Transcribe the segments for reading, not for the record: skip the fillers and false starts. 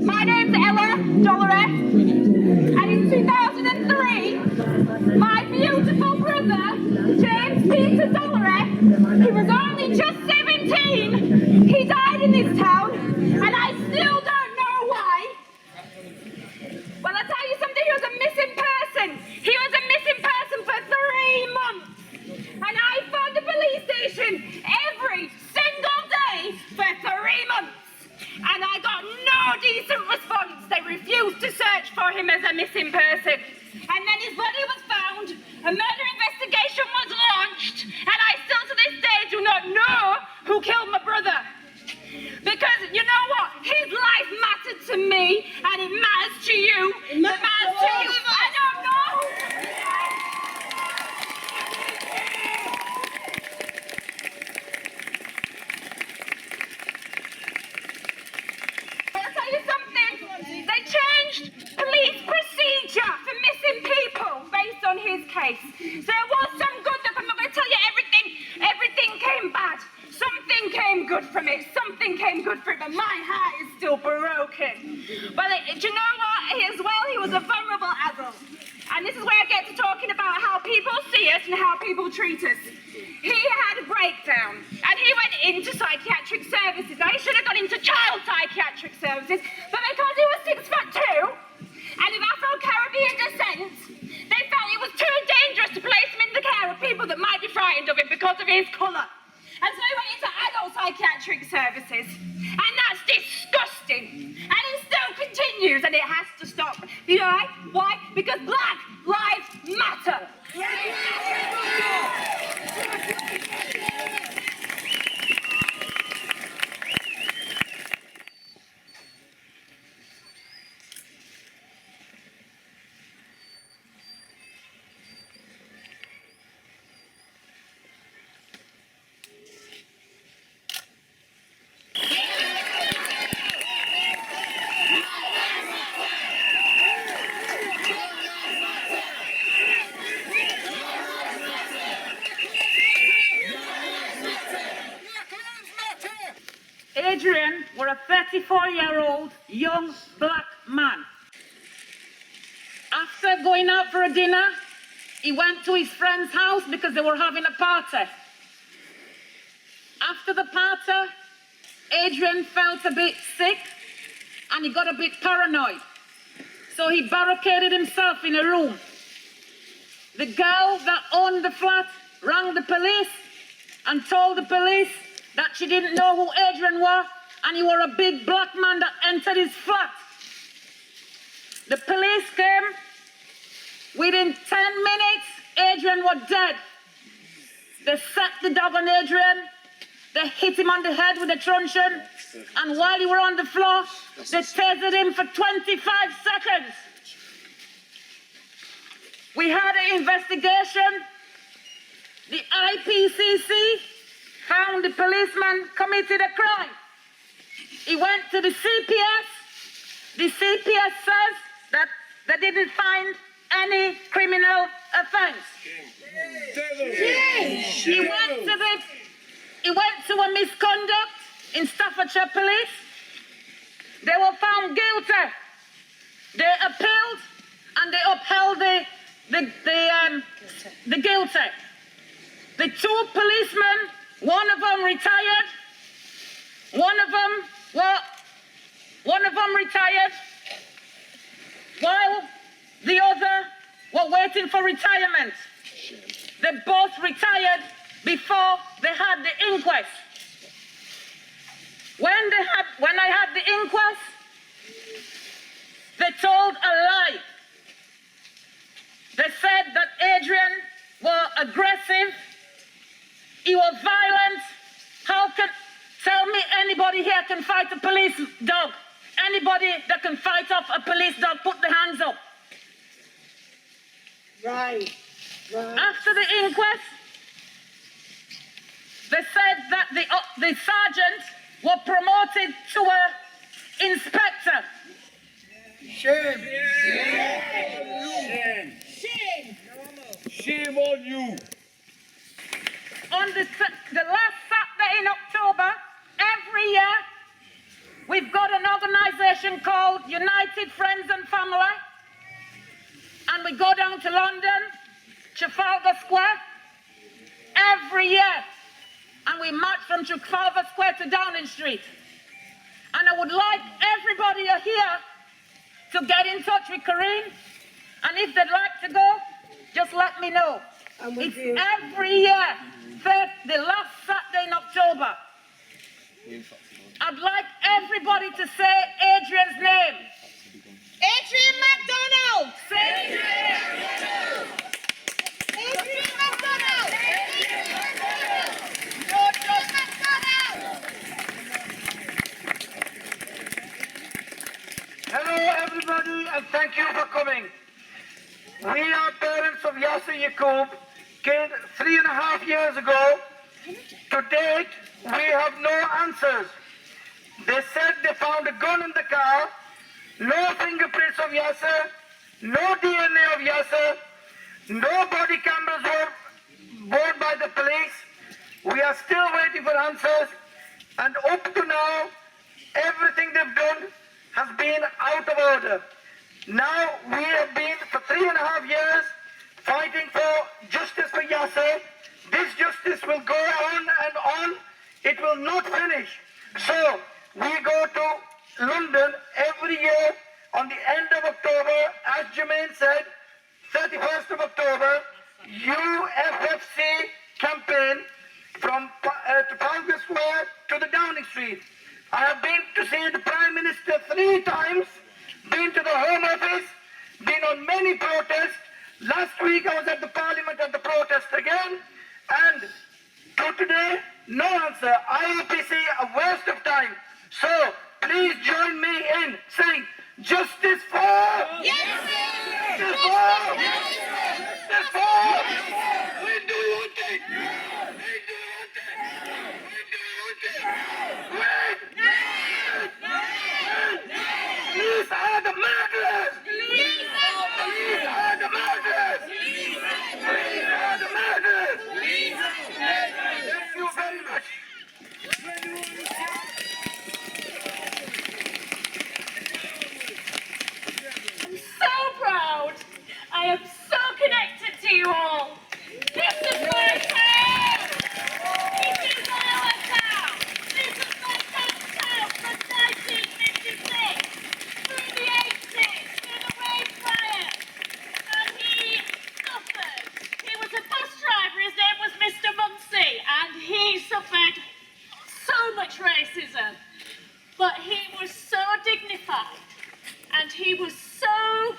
My name's Ella Dollery, and in 2003, my beautiful brother, James Peter Dollery, who was only just 17, he died in this town, and I still don't know why. Well, I'll tell you something, he was a missing person. He was a missing person for 3 months, and I phoned the police station every single day for 3 months. And I got no decent response. They refused to search for him as a missing person. And then his body was found, a murder investigation was launched, and I still to this day do not know who killed my brother. Because you know what? His life mattered to me, and it matters to you. It matters to you. I don't know. I'll tell you something. They changed police procedure for missing people based on his case. So there was some good stuff. I'm not going to tell you everything. Everything came bad. Something came good from it. Something came good from it. But my heart is still broken. But do you know what? As well, he was a vulnerable adult. And this is where I get to talking about how people see us and how people treat us. He had a breakdown and he went into psychiatric services. Now, he should have gone into child psychiatric services, but because he was 6'2" and of Afro-Caribbean descent, they felt it was too dangerous to place him in the care of people that might be frightened of him because of his colour. And so he went into adult psychiatric services. And that's disgusting. And it still continues, and it has to stop. You know why? Because Black Lives Matter. Adrian was a 34-year-old young black man. After going out for a dinner, he went to his friend's house because they were having a party. After the party, Adrian felt a bit sick and he got a bit paranoid. So he barricaded himself in a room. The girl that owned the flat rang the police and told the police that she didn't know who Adrian was, and he was a big black man that entered his flat. The police came. Within 10 minutes, Adrian was dead. They set the dog on Adrian. They hit him on the head with a truncheon. And while he was on the floor, they tasered him for 25 seconds. We had an investigation. The IPCC found the policeman committed a crime. He went to the CPS. The CPS says that they didn't find any criminal offense. He went to a misconduct in Staffordshire Police. They were found guilty. They appealed and they upheld the guilty. The two policemen, one of them retired. One of them retired, while the other were waiting for retirement. They both retired before they had the inquest. When I had the inquest, they told a lie. They said that Adrian was aggressive, he was violent. Tell me anybody here can fight a police dog. Anybody that can fight off a police dog, put the hands up. Right. After the inquest, they said that the sergeant was promoted to an inspector. Shame. Shame. Shame on you. On the last Saturday in October, every year, we've got an organisation called United Friends and Family, and we go down to London, Trafalgar Square, every year, and we march from Trafalgar Square to Downing Street. And I would like everybody here to get in touch with Corinne, and if they'd like to go, just let me know. It's every year, the last Saturday in October. I'd like everybody to say Adrian's name. Adrian McDonald! Say Adrian McDonald! Hello everybody and thank you for coming. We are parents of Yaqub, killed 3.5 years ago. To date, we have no answers. They said they found a gun in the car, no fingerprints of Yasser, no DNA of Yasser, no body cameras were bought by the police. We are still waiting for answers, and up to now, everything they've done has been out of order. Now we have been for 3.5 years fighting for justice for Yasser. This justice will go on and on. It will not finish. So we go to London every year on the end of October, as Germaine said, 31st of October, UFFC campaign from Trafalgar Square to the Downing Street. I have been to see the Prime Minister 3 times, been to the Home Office, been on many protests. Last week I was at the Parliament at the protest again, and to today, no answer. IEPC, a waste of time. So, please join me in saying, justice for... Yes, sir! Justice for... Justice for... We do your thing! We do your thing! We do your thing! Wait! Police are the murderers! Police are the murderers! Police are the murderers! Thank you very much. So proud. I am so but he was so dignified and he was so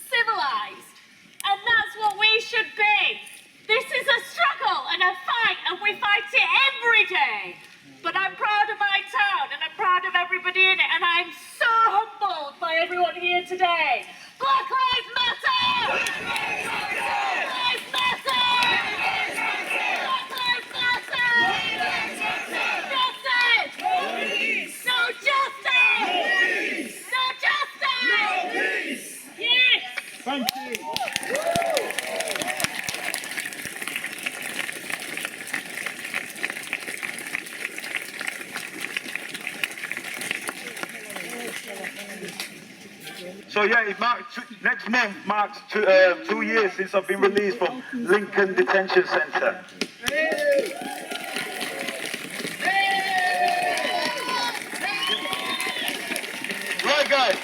civilized, and that's what we should be. This is a struggle and a fight, and we fight it every day. But I'm proud of my town, and I'm proud of everybody in it, and I'm so humbled by everyone here today. Black Lives Matter! Black Lives Matter! Black Lives Matter! Justice! No justice! No justice! Yes! Thank you. So yeah, next month marks 2 years since I've been released from Lincoln Detention Centre. Right guys,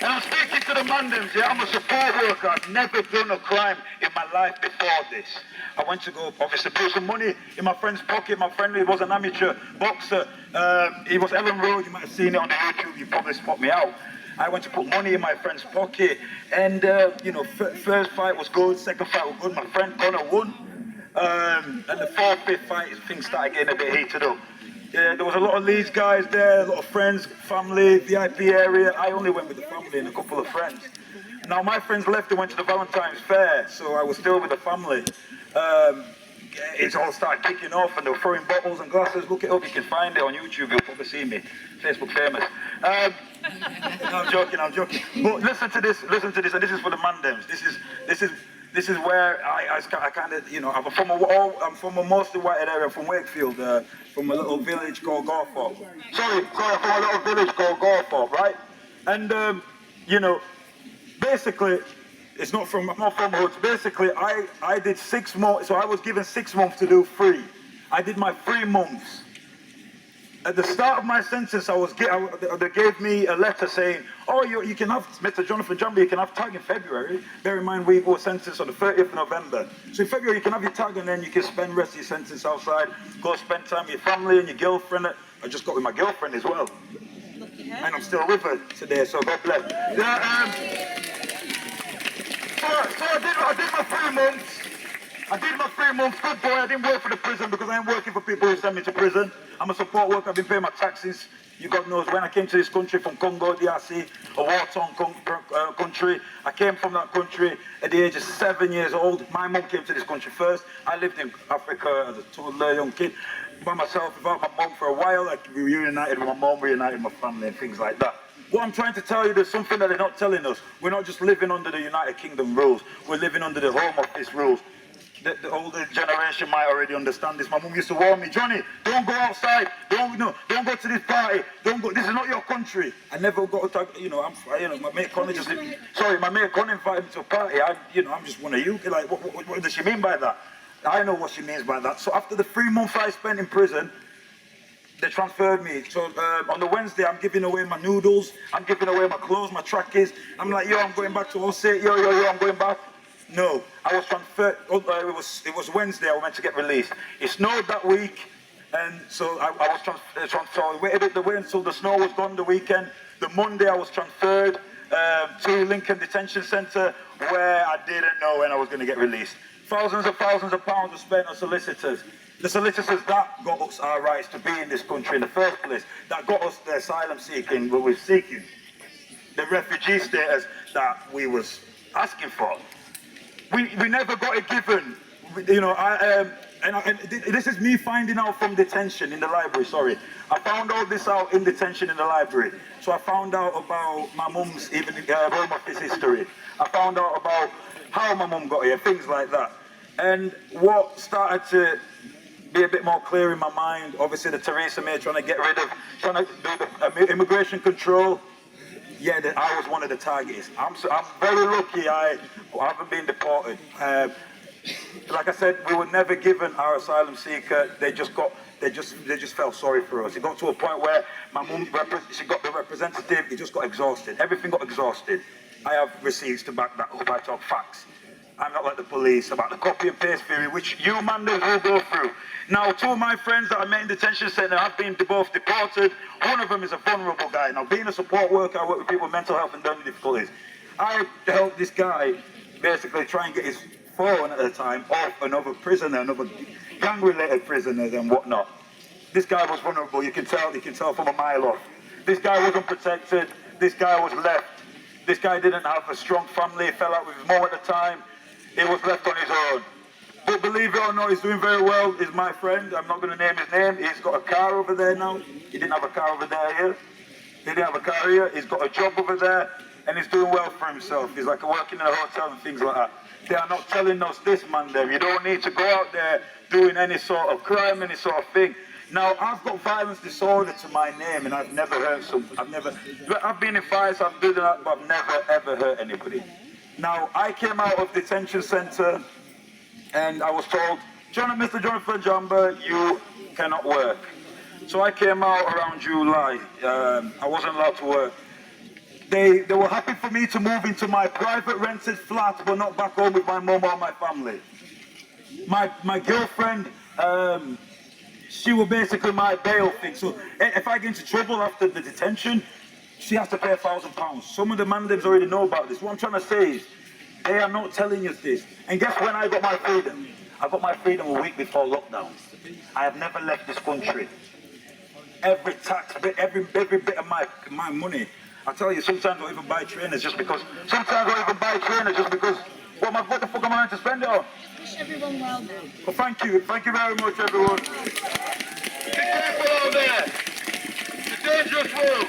and I'm speaking to the Mandams, yeah, I'm a support worker. I've never done a crime in my life before this. I went to go, obviously, put some money in my friend's pocket. My friend, he was an amateur boxer. He was Ellen Road, you might have seen it on the YouTube, you probably spot me out. I went to put money in my friend's pocket, and you know, first fight was good, second fight was good. My friend Connor won, and the fourth, fifth fight, things started getting a bit heated up. Yeah, there was a lot of Leeds guys there, a lot of friends, family, VIP area. I only went with the family and a couple of friends. Now my friends left and went to the Valentine's Fair, so I was still with the family. It all started kicking off, and they were throwing bottles and glasses. Look it up, you can find it on YouTube. You'll probably see me. Facebook famous. No, I'm joking. But listen to this, and this is for the Mandams. This is where I kind of, you know, I'm from a mostly white area. I'm from Wakefield, from a little village called Gorthorpe. Sorry, from a little village called Gorthorpe, right? And you know, basically, I'm not from hoods. Basically, I did 6 months, so I was given 6 months to do 3. I did my 3 months. At the start of my sentence, they gave me a letter saying, oh, you can have, Mr. Jonathan Djamba, you can have tag in February. Bear in mind, we were sentenced on the 30th of November. So in February, you can have your tag, and then you can spend the rest of your sentence outside, go spend time with your family and your girlfriend. I just got with my girlfriend as well. And I'm still with her today, so God bless. Yeah, so I did my 3 months. Good boy. I didn't work for the prison because I ain't working for people who send me to prison. I'm a support worker. I've been paying my taxes. You God knows when I came to this country from Congo, DRC, a war-torn country. I came from that country at the age of 7 years old. My mum came to this country first. I lived in Africa as a toddler, young kid, by myself, without my mum for a while. Like, we reunited with my mum, reunited with my family and things like that. What I'm trying to tell you, there's something that they're not telling us. We're not just living under the United Kingdom rules. We're living under the Home Office rules. The older generation might already understand this. My mum used to warn me, Johnny, don't go outside. Don't go to this party. Don't go. This is not your country. I never got to, my mate Connie my mate Connie invited me to a party. I'm just one of you. Like, what does she mean by that? I know what she means by that. So after the 3 months I spent in prison, they transferred me. So on the Wednesday, I'm giving away my noodles. I'm giving away my clothes, my trackies. I'm like, yo, I'm going back to Osset. Yo, I'm going back. No, I was transferred. It was Wednesday. I was meant to get released. It snowed that week, and so I was transferred. I waited until the snow was gone the weekend. The Monday, I was transferred to Lincoln Detention Centre, where I didn't know when I was going to get released. Thousands of pounds were spent on solicitors. The solicitors that got us our rights to be in this country in the first place, that got us the asylum seeking, what we're seeking, the refugee status that we was asking for. We never got it given, you know. This is me finding out from detention in the library. Sorry, I found all this out in detention in the library. So I found out about my mum's Home Office history. I found out about how my mum got here, things like that. And what started to be a bit more clear in my mind, obviously the Theresa May trying to do the immigration control. Yeah, I was one of the targets. I'm very lucky I haven't been deported. Like I said, we were never given our asylum seeker. They just felt sorry for us. It got to a point where my mum, she got the representative, he just got exhausted. Everything got exhausted. I have receipts to back that up. I talk facts. I'm not like the police, about the copy and paste theory, which you manders will go through. Now, two of my friends that I met in detention centre have been both deported. One of them is a vulnerable guy. Now, being a support worker, I work with people with mental health and learning difficulties. I helped this guy basically try and get his phone at the time off another prisoner, another gang-related prisoners and whatnot. This guy was vulnerable, you can tell from a mile off. This guy wasn't protected, this guy was left. This guy didn't have a strong family, he fell out with his mom at the time. He was left on his own. But believe it or not, he's doing very well. He's my friend. I'm not going to name his name. He's got a car over there now. He didn't have a car over there here. He didn't have a car here. He's got a job over there. And he's doing well for himself. He's like working in a hotel and things like that. They are not telling us this, man. You don't need to go out there doing any sort of crime, any sort of thing. Now, I've got violence disorder to my name, and I've never hurt I've been in fights, I've done that, but I've never, ever hurt anybody. Now, I came out of detention centre, and I was told, Mr. Jonathan Djamba, you cannot work. So I came out around July. I wasn't allowed to work. They were happy for me to move into my private rented flat, but not back home with my mum or my family. My girlfriend, she was basically my bail thing. So if I get into trouble after the detention, she has to pay £1,000. Some of the mandems already know about this. What I'm trying to say is, they are not telling us this. And guess when I got my freedom? I got my freedom a week before lockdown. I have never left this country. Every tax bit, every bit of my money. I tell you, sometimes I don't even buy trainers just because. What the fuck am I going to spend it on? Wish everyone well now. Well, thank you very much, everyone. Be careful out there. It's a dangerous world.